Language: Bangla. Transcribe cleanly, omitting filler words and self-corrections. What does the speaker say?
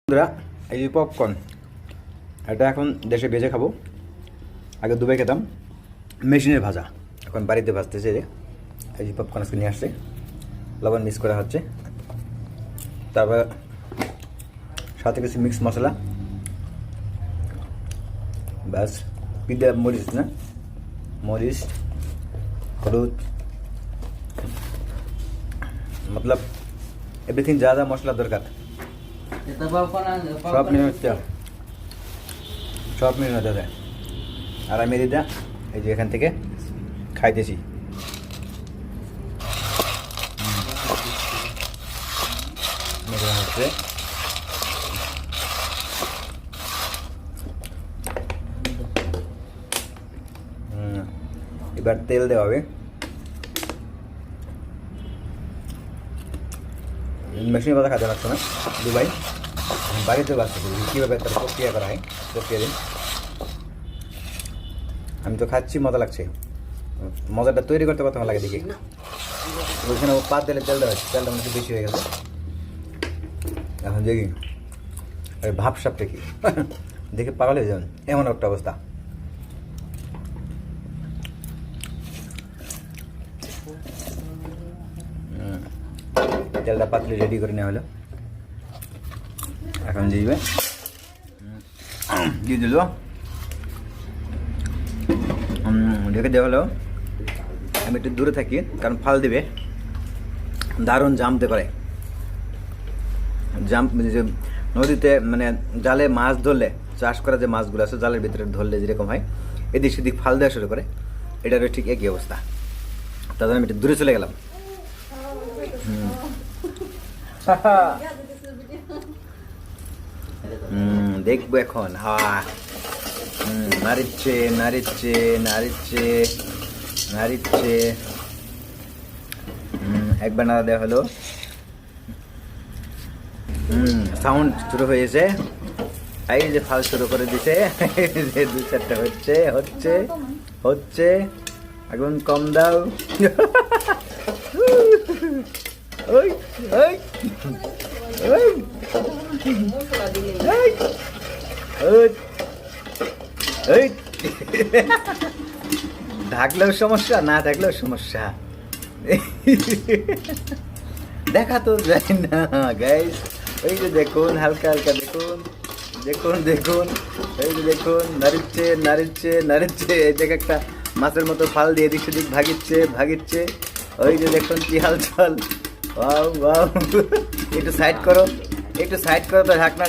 বন্ধুরা, এই যে পপকর্ন, এটা এখন দেশে ভেজে খাবো। আগে দুবাই খেতাম মেশিনের ভাজা, এখন বাড়িতে ভাজতেছে। এই যে পপকর্ন আজকে নিয়ে আসছে, লবণ মিক্স করা হচ্ছে, তারপর সাথে কিছু মিক্স মশলা, ব্যাস। পিঁয়াজ, মরিচ, না মরিচ, হলুদ, मतलब এভরিথিং যা যা মশলা দরকার সব মিলে হতে। আর আমি দিদা এই যে এখান থেকে খাইতেছি। হচ্ছে এবার তেল দেওয়া হবে। মেশিনের কথা খাতে লাগছে না, দুবাই বাড়িতে বাঁচতে করি কীভাবে তার প্রক্রিয়া করা হয়, প্রক্রিয়া দিন। আমি তো খাচ্ছি, মজা লাগছে। মজাটা তৈরি করতে কত লাগে দেখি। ওইখানে পাত দিলে তেল দেওয়া হচ্ছে, তেলটা মনে বেশি হয়ে গেছে। এখন দেখি ভাবসাপটা কি দেখে পাগল হয়ে যাবেন, এমন একটা অবস্থা। তেলটা পাতলে রেডি করে নেওয়া হলো। এখন দিয়ে দিল, ঢেকে দেওয়া হলো। আমি একটু দূরে থাকি, কারণ ফাল দিবে, দারুণ জামতে পারে। জাম্প যে নদীতে মানে জালে মাছ ধরলে, চাষ করা যে মাছগুলো আছে জালের ভিতরে ধরলে যেরকম হয়, এদিক সেদিক ফাল দেওয়া শুরু করে, এটারও ঠিক একই অবস্থা। তাদের আমি একটু দূরে চলে গেলাম। দেখবো এখন। নাড়িচ্ছে নাড়িচ্ছে নাড়িচ্ছে নাড়িচ্ছে, একবার নাড়া দেওয়া হলো। সাউন্ড শুরু হয়েছে, এই যে ফাল শুরু করে দিছে। দু চারটা হচ্ছে হচ্ছে হচ্ছে, আগুন কম দাও। ওই ওই ওই ওই, ঢাকলেও সমস্যা, না থাকলেও সমস্যা। দেখা তো যায় না গাইস। ওই যে দেখুন, হালকা হালকা দেখুন দেখুন দেখুন, এই যে দেখুন, নাড়িচ্ছে নাড়িচ্ছে নাড়িচ্ছে। এই জায়গা একটা মাছের মতো ফাল দিয়ে এদিক সেদিক ভাগিচ্ছে ভাগিচ্ছে। ওই যে দেখুন কি হালচাল। ওয়াও ওয়াও, একটু সাইড করো, একটু সাইড করো তো ঢাকনা।